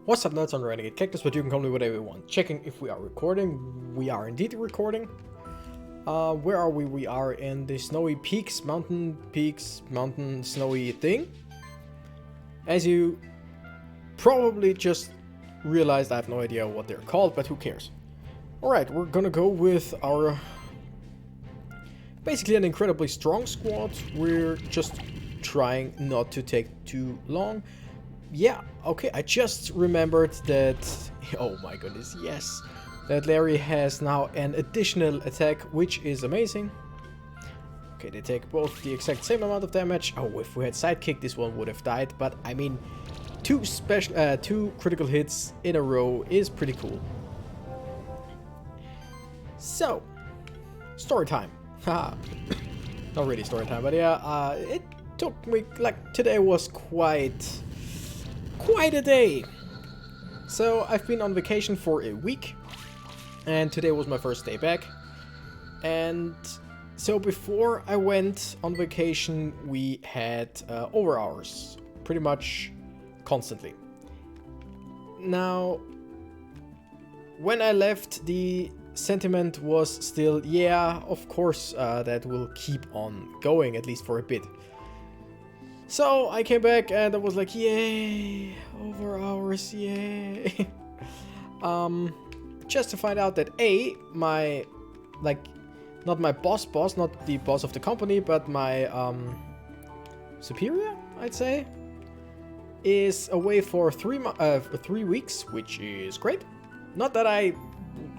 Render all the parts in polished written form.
What's up, nuts on Renegade Cactus, but you can call me whatever you want. Checking if we are recording. We are indeed recording. Where are we? We are in the snowy peaks, mountain, snowy thing. As you probably just realized, I have no idea what they're called, but who cares? Alright, we're gonna go with our... basically an incredibly strong squad. We're just trying not to take too long. Yeah, okay, I just remembered that... oh my goodness, yes. That Larry has now an additional attack, which is amazing. Okay, they take both the exact same amount of damage. Oh, if we had sidekick, this one would have died. But, I mean, two critical hits in a row is pretty cool. So, story time. Haha. Not really story time, but yeah, it took me, like, today was quite a day. So I've been on vacation for a week, and today was my first day back. And so before I went on vacation, we had over hours pretty much constantly. Now, when I left, the sentiment was still, yeah, of course, that will keep on going, at least for a bit. So I came back and I was like, yay, over hours, yay. Just to find out that my, like, not my boss, not the boss of the company, but my superior, I'd say, is away for 3 weeks, which is great. Not that I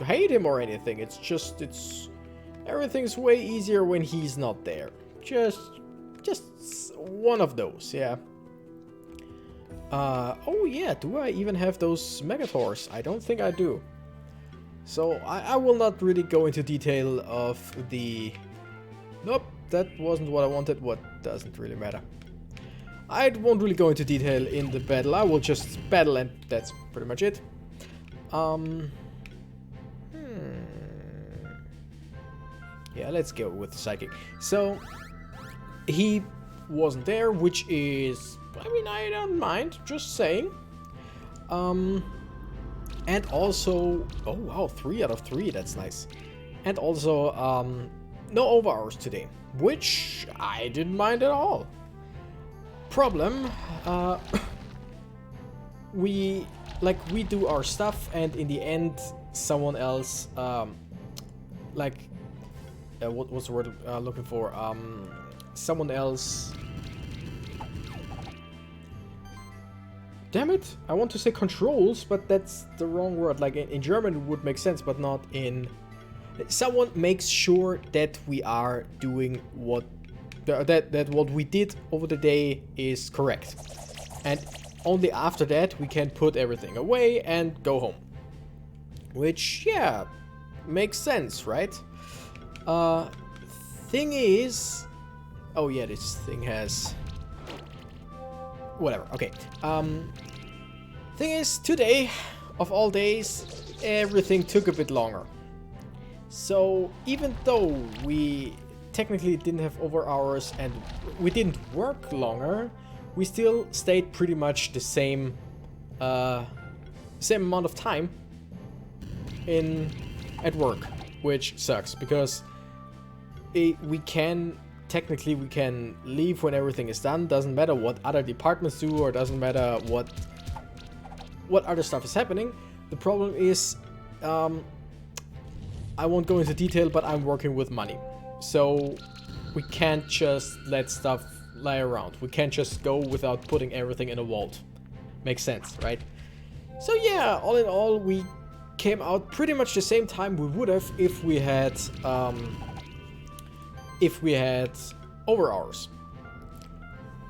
hate him or anything, it's just, everything's way easier when he's not there. Just one of those, yeah. Oh yeah, do I even have those Megators? I don't think I do. So I will not really go into detail of the... nope, that wasn't what I wanted. What doesn't really matter. I won't really go into detail in the battle. I will just battle and that's pretty much it. Yeah, let's go with the psychic. So, he wasn't there, which is... I mean, I don't mind, just saying. And also... oh wow, 3 out of 3, that's nice. And also, no over hours today, which I didn't mind at all. Problem, we do our stuff, and in the end, someone else, what's the word looking for? Someone else... damn it! I want to say controls, but that's the wrong word. Like, in German it would make sense, but not in... someone makes sure that we are doing what... that what we did over the day is correct. And only after that we can put everything away and go home. Which, yeah, makes sense, right? Thing is... oh yeah, this thing has... whatever, okay. Thing is, today, of all days, everything took a bit longer. So, even though we technically didn't have over hours and we didn't work longer, we still stayed pretty much the same amount of time at work, which sucks because we can leave when everything is done. Doesn't matter what other departments do, or doesn't matter what other stuff is happening. The problem is, I won't go into detail, but I'm working with money. So we can't just let stuff lie around. We can't just go without putting everything in a vault. Makes sense, right? So yeah, all in all, we came out pretty much the same time we would have if we had over hours.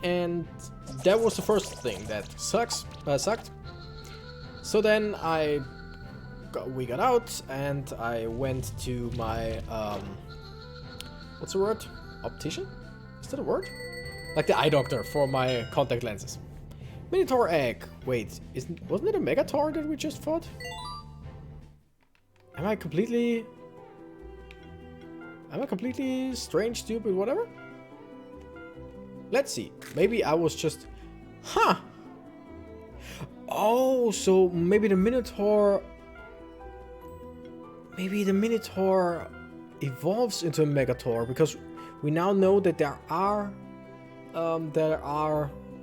And that was the first thing that sucked. So then we got out and I went to my what's the word? Optician? Is that a word? Like the eye doctor for my contact lenses. Minotaur egg. Wait, wasn't it a Megator that we just fought? Am I completely strange, stupid, whatever? Let's see. Maybe I was just... huh! Oh, so maybe the Minotaur... Maybe the Minotaur evolves into a Megator, because we now know that there are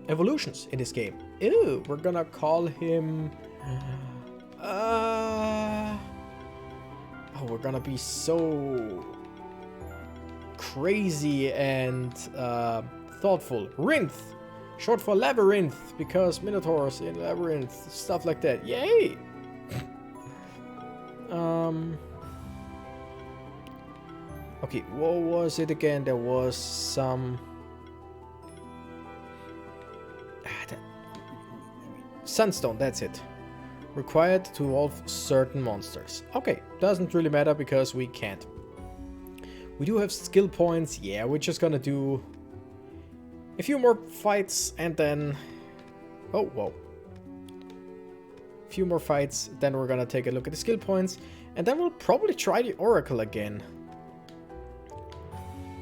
evolutions in this game. Ew, we're gonna call him... Oh, we're gonna be so crazy and thoughtful. Rinth, short for labyrinth, because Minotaurs in labyrinth, stuff like that. Yay! Okay, what was it again? There was some... Sunstone, that's it. Required to evolve certain monsters. Okay, doesn't really matter because we can't. We do have skill points. Yeah, we're just gonna do a few more fights and then... Oh, whoa. A few more fights, then we're gonna take a look at the skill points. And then we'll probably try the Oracle again.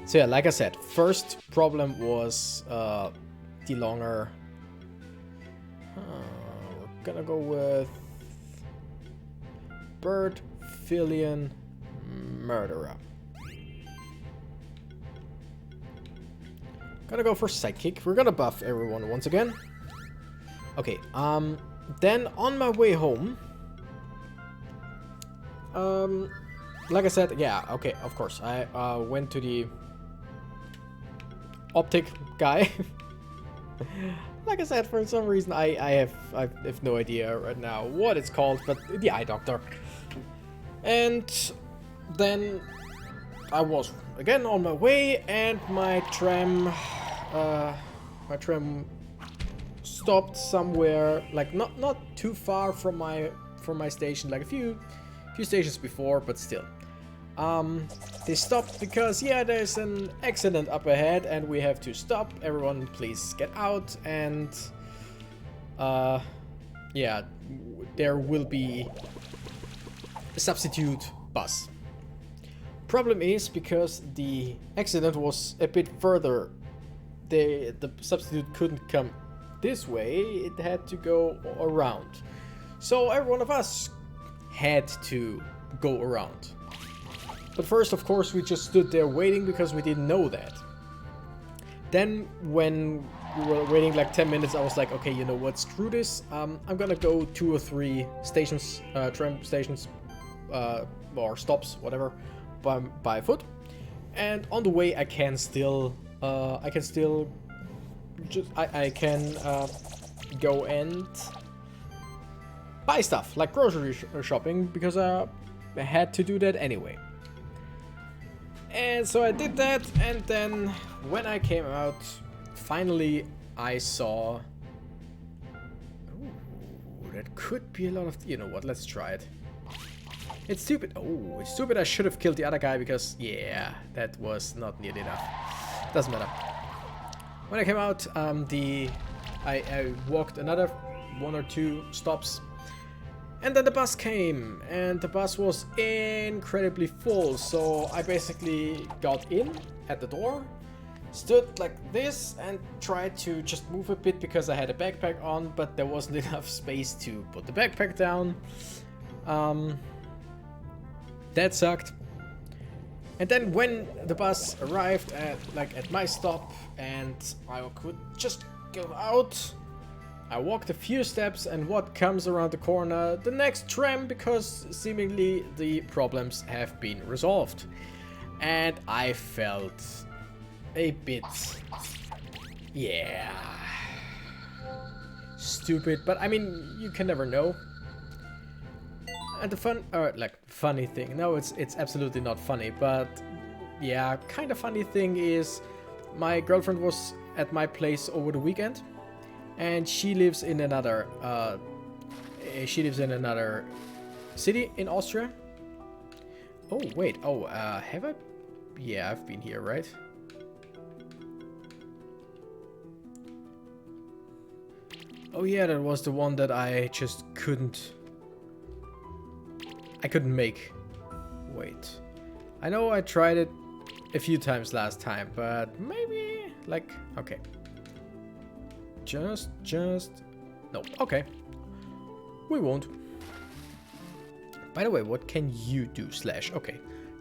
So yeah, like I said, first problem was the longer... we're gonna go with... Bird, Filion, Murderer. Gonna go for Sidekick. We're gonna buff everyone once again. Okay, then on my way home... like I said, yeah, okay, of course. I went to the optic guy. Like I said, for some reason I have no idea right now what it's called, but the eye doctor. And then I was again on my way, and my tram stopped somewhere, like not too far from my station, like a few stations before, but still. They stopped because, yeah, there's an accident up ahead and we have to stop. Everyone please get out, and yeah, there will be a substitute bus. Problem is, because the accident was a bit further, the substitute couldn't come this way, it had to go around. So every one of us had to go around. But first, of course, we just stood there waiting because we didn't know that. Then, when we were waiting like 10 minutes, I was like, okay, you know what, screw this. I'm gonna go 2 or 3 stations, tram stations, or stops, whatever, by foot. And on the way, I can still go and buy stuff, like grocery shopping, because I had to do that anyway. And so I did that, and then when I came out, finally I saw... Ooh, that could be a lot of... You know what, let's try it. It's stupid. Oh, it's stupid I should have killed the other guy, because, yeah, that was not nearly enough. Doesn't matter. When I came out, I walked another 1 or 2 stops. And then the bus came, and the bus was incredibly full, so I basically got in at the door, stood like this, and tried to just move a bit because I had a backpack on, but there wasn't enough space to put the backpack down. That sucked. And then when the bus arrived at my stop and I could just go out, I walked a few steps, and what comes around the corner? The next tram, because seemingly the problems have been resolved. And I felt a bit... yeah... stupid, but I mean, you can never know. And the funny thing, no, it's absolutely not funny, but yeah, kind of funny thing is, my girlfriend was at my place over the weekend. And she lives in another city in Austria. Oh wait, have I? Yeah, I've been here, right? Oh yeah, that was the one that I just couldn't make. Wait, I know I tried it a few times last time, but maybe, like, okay. No, okay. we won't. By the way, what can you do, Slash? Okay,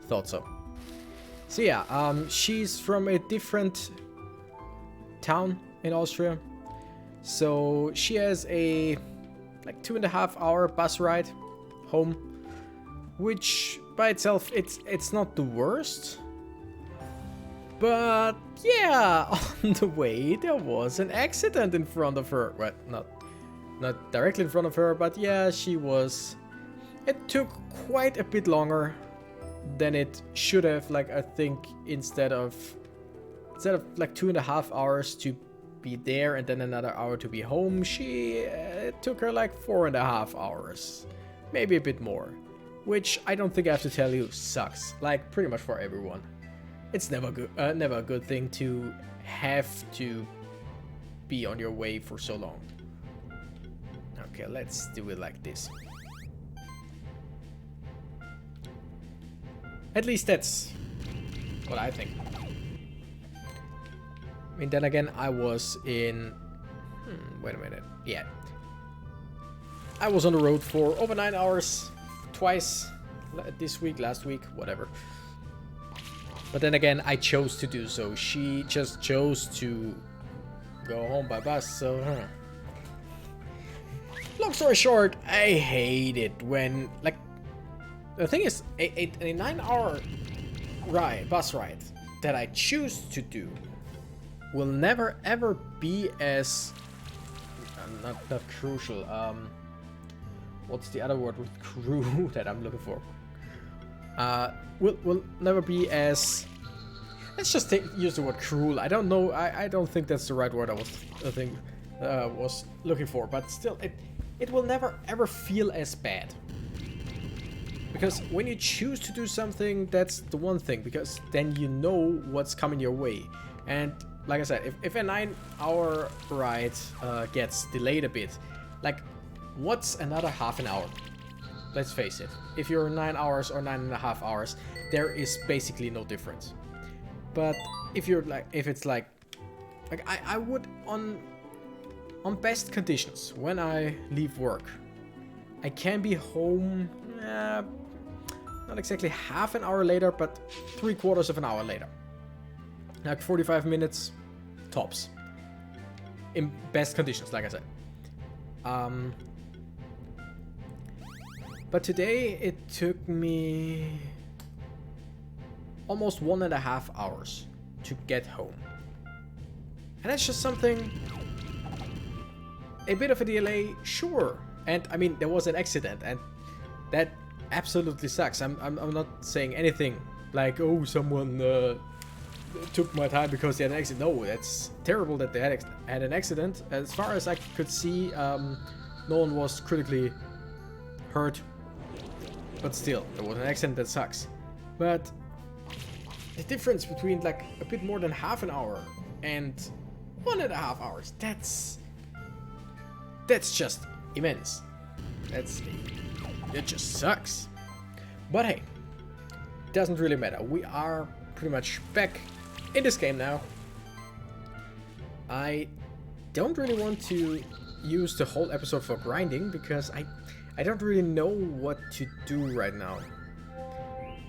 thought so. So yeah, she's from a different town in Austria. So she has a like 2.5 hour bus ride home, which by itself it's not the worst. But yeah, on the way there was an accident in front of her. Well, not directly in front of her, but yeah, she was. It took quite a bit longer than it should have. Like I think instead of like 2.5 hours to be there and then another hour to be home, it took her like 4.5 hours, maybe a bit more, which I don't think I have to tell you sucks. Like pretty much for everyone, it's never a good thing to have to be on your way for so long. Okay, let's do it like this. At least that's what I think. I mean, then again, I was in... wait a minute. Yeah. I was on the road for over 9 hours. Twice. This week, last week, whatever. But then again, I chose to do so. She just chose to go home by bus, so... Long story short, I hate it when... Like, the thing is, a 9-hour bus ride that I choose to do will never ever be as not crucial. What's the other word with crew that I'm looking for? Will never be as. Let's just use the word cruel. I don't know. I don't think that's the right word I was looking for. But still, it will never ever feel as bad. Because when you choose to do something, that's the one thing. Because then you know what's coming your way. And like I said, if a 9-hour ride gets delayed a bit, like, what's another half an hour? Let's face it. If you're 9 hours or 9.5 hours, there is basically no difference. But if it's like I would on best conditions when I leave work, I can be home. Not exactly half an hour later, but 3/4 of an hour later. Like 45 minutes tops. In best conditions, like I said. But today it took me almost 1.5 hours to get home. And that's just something... A bit of a delay, sure. And I mean, there was an accident, and that absolutely sucks. I'm not saying anything like, oh, someone took my time because they had an accident. No, that's terrible that they had an accident. As far as I could see, no one was critically hurt. But still, there was an accident that sucks. But the difference between like a bit more than half an hour and 1.5 hours, that's just immense. It just sucks. But hey, doesn't really matter. We are pretty much back in this game now. I don't really want to use the whole episode for grinding because I don't really know what to do right now.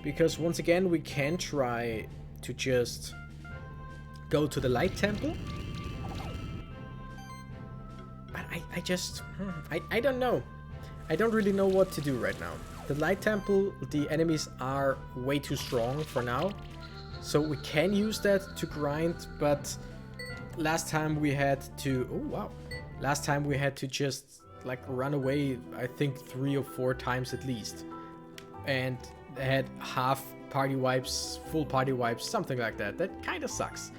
Because once again, we can try to just go to the light temple. But I don't know. I don't really know what to do right now. The light temple, the enemies are way too strong for now. So we can use that to grind, but last time we had to... Oh, wow. Last time we had to just, like, run away, I think 3 or 4 times at least. And had half party wipes, full party wipes, something like that. That kind of sucks.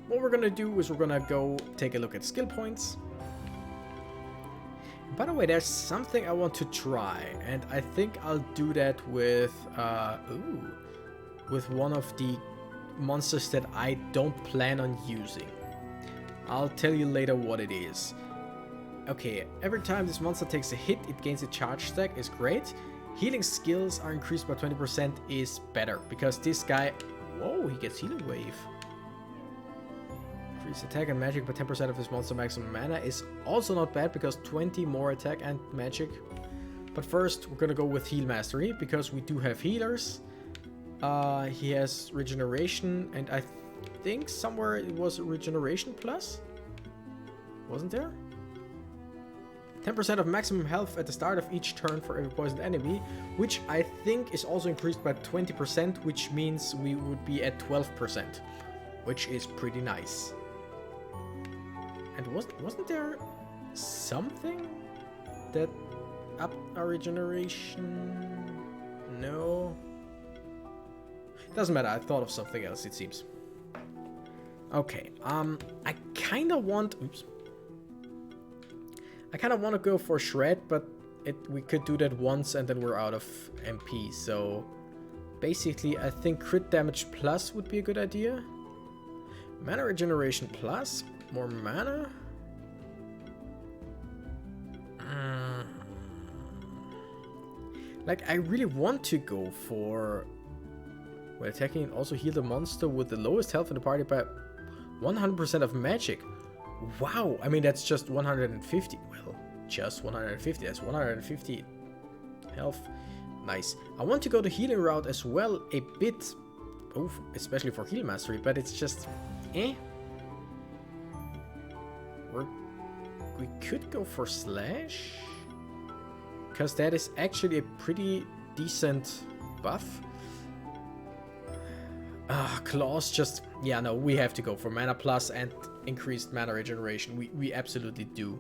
What we're gonna do is we're gonna go take a look at skill points. By the way, there's something I want to try, and I think I'll do that with one of the monsters that I don't plan on using. I'll tell you later what it is. Okay, every time this monster takes a hit, it gains a charge stack, is great. Healing skills are increased by 20% is better, because this guy... Whoa, he gets healing wave. Increase attack and magic by 10% of this monster maximum mana is also not bad because 20 more attack and magic. But first, we're gonna go with Heal Mastery because we do have healers. He has Regeneration, and I think somewhere it was Regeneration Plus? Wasn't there? 10% of maximum health at the start of each turn for every poisoned enemy, which I think is also increased by 20%, which means we would be at 12%, which is pretty nice. And wasn't there something that upped our regeneration? No. Doesn't matter, I thought of something else, it seems. Okay, I kinda want... Oops. I kinda want to go for Shred, but we could do that once and then we're out of MP, so... Basically, I think crit damage plus would be a good idea. Mana regeneration plus? More mana? Like, I really want to go for... When attacking, and also heal the monster with the lowest health in the party by 100% of magic. Wow, I mean, that's just 150. Well, just 150. That's 150 health. Nice. I want to go the healing route as well a bit. Oh, especially for heal mastery, but it's just... We could go for Slash. Because that is actually a pretty decent buff. Claws just... Yeah, no, we have to go for mana plus and increased mana regeneration. We absolutely do.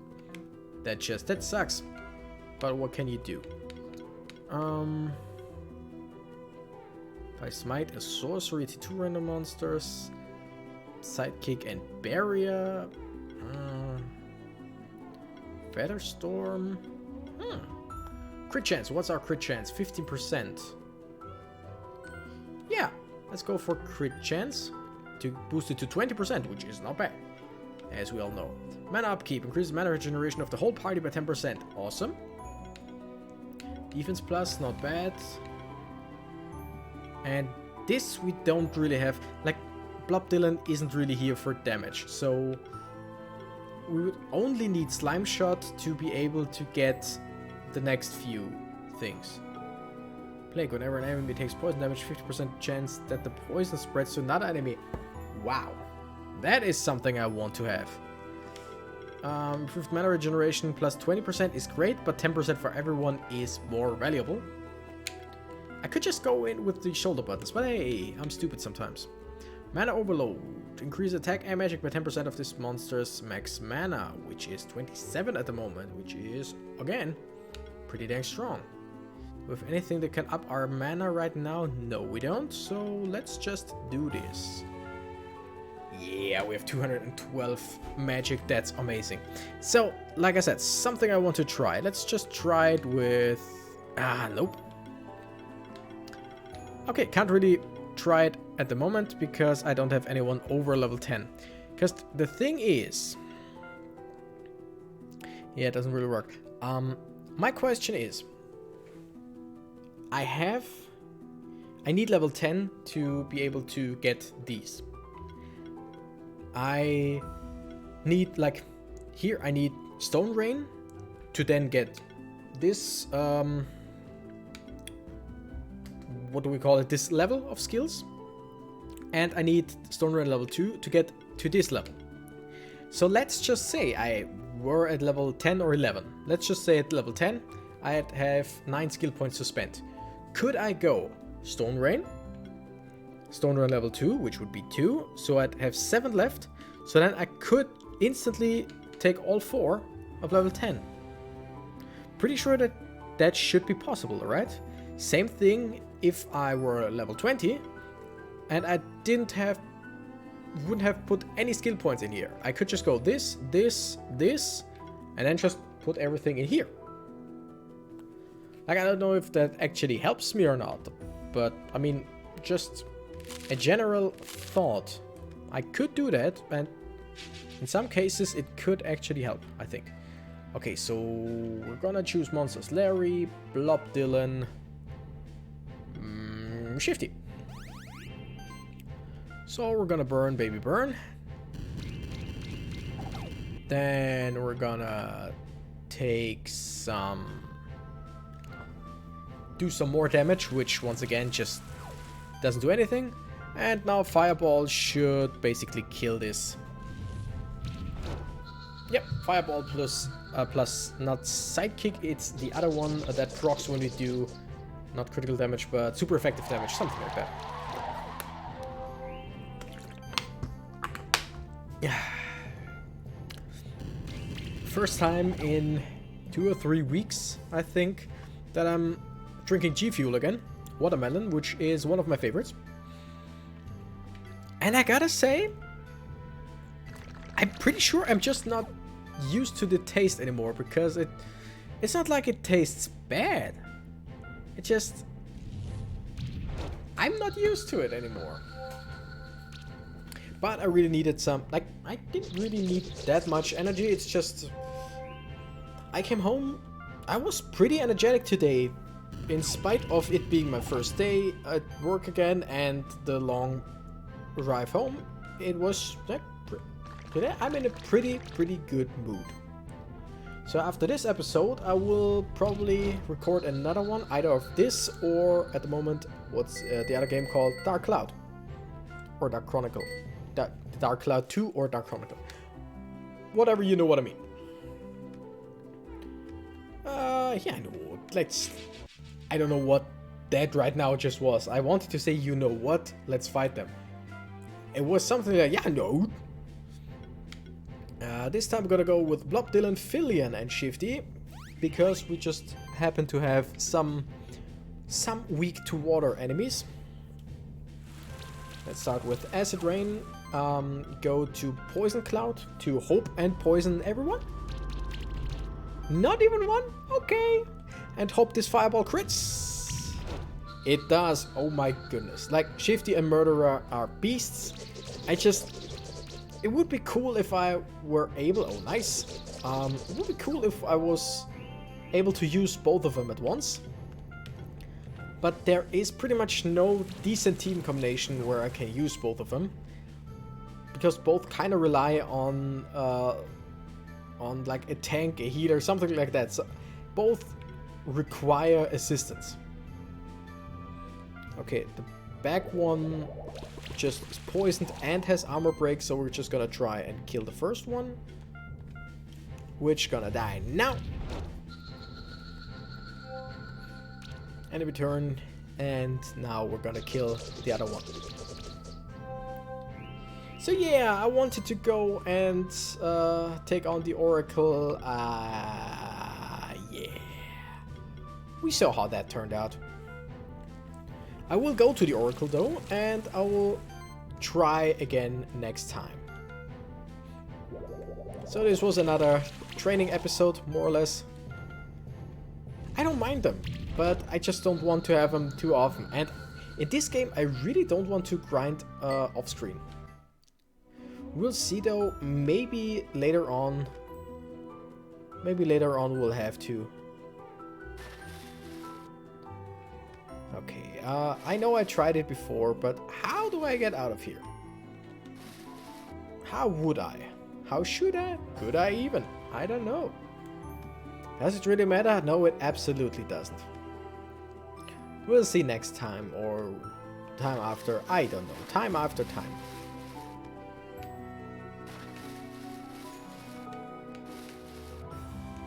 That sucks. But what can you do? If I smite a sorcery to 2 random monsters, sidekick and barrier, Feather Storm. Crit chance. What's our crit chance? 15%. Yeah. Let's go for crit chance to boost it to 20%, which is not bad, as we all know. Mana upkeep increases mana regeneration of the whole party by 10%. Awesome. Defense plus, not bad. And this we don't really have. Like, Blob Dylan isn't really here for damage, so we would only need Slime Shot to be able to get the next few things. Plague. Whenever an enemy takes poison damage, 50% chance that the poison spreads to another enemy. Wow. That is something I want to have. Improved mana regeneration plus 20% is great, but 10% for everyone is more valuable. I could just go in with the shoulder buttons, but hey, I'm stupid sometimes. Mana Overload. Increase attack and magic by 10% of this monster's max mana, which is 27 at the moment, which is, again, pretty dang strong. With anything that can up our mana right now? No, we don't. So let's just do this. Yeah, we have 212 magic. That's amazing. So, like I said, something I want to try. Let's just try it with... nope. Okay, can't really try it at the moment because I don't have anyone over level 10. Because the thing is... Yeah, it doesn't really work. My question is... I need level 10 to be able to get these. I need, like, here I need Stone Rain to then get this, what do we call it, this level of skills. And I need Stone Rain level 2 to get to this level. So let's just say I were at level 10 or 11. Let's just say at level 10, I'd have 9 skill points to spend. Could I go Stone Rain level 2, which would be 2, so I'd have 7 left, so then I could instantly take all 4 of level 10. Pretty sure that that should be possible, right? Same thing if I were level 20, and I wouldn't have put any skill points in here. I could just go this, this, this, and then just put everything in here. Like, I don't know if that actually helps me or not, but, I mean, just a general thought. I could do that, and in some cases it could actually help, I think. Okay, so we're gonna choose monsters. Larry, Blob Dylan, Shifty. So we're gonna burn, baby burn. Then we're gonna take some... do some more damage, which once again just doesn't do anything. And now Fireball should basically kill this. Yep, Fireball plus not Sidekick, it's the other one that procs when we do not critical damage, but super effective damage, something like that. Yeah. First time in 2 or 3 weeks, I think, that I'm drinking G Fuel again. Watermelon, which is one of my favorites. And I gotta say, I'm pretty sure I'm just not used to the taste anymore, because it's not like it tastes bad. It just... I'm not used to it anymore. But I really needed some... like, I didn't really need that much energy, it's just... I came home, I was pretty energetic today, in spite of it being my first day at work again and the long drive home. It was like, today I'm in a pretty good mood. So after this episode I will probably record another one, either of this or at the moment what's the other game called Dark Cloud or Dark Chronicle. Dark Cloud 2 or Dark Chronicle. Whatever, you know what I mean. Yeah, I know. I don't know what that right now just was. I wanted to say, you know what? Let's fight them. It was something like, yeah, no. This time I'm gonna go with Blob, Dylan, Fillion, and Shifty, because we just happen to have some weak to water enemies. Let's start with Acid Rain. Go to Poison Cloud to hope and poison everyone. Not even one? Okay. And hope this Fireball crits. It does. Oh my goodness. Like, Shifty and Murderer are beasts. It would be cool if I were able... oh, nice. It would be cool if I was able to use both of them at once. But there is pretty much no decent team combination where I can use both of them. Because both kind of rely on like a tank, a healer, something like that. So both require assistance. Okay, the back one just is poisoned and has armor break, so we're just gonna try and kill the first one, which gonna die now. Enemy turn, and now we're gonna kill the other one. So yeah, I wanted to go and take on the Oracle. Yeah. We saw how that turned out. I will go to the Oracle though, and I will try again next time. So this was another training episode, more or less. I don't mind them, but I just don't want to have them too often. And in this game, I really don't want to grind off screen. We'll see though, maybe later on we'll have to. Okay, I know I tried it before, but how do I get out of here? How would I? How should I? Could I even? I don't know. Does it really matter? No, it absolutely doesn't. We'll see next time, or time after, I don't know. Time after time.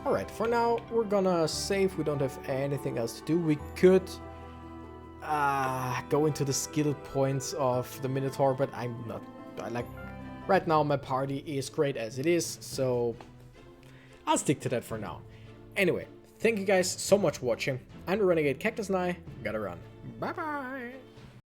Alright, for now, we're gonna save. We don't have anything else to do. We could go into the skill points of the Minotaur, but I'm not. Right now, my party is great as it is, so I'll stick to that for now. Anyway, thank you guys so much for watching. I'm the Renegade Cactus and I gotta run. Bye bye!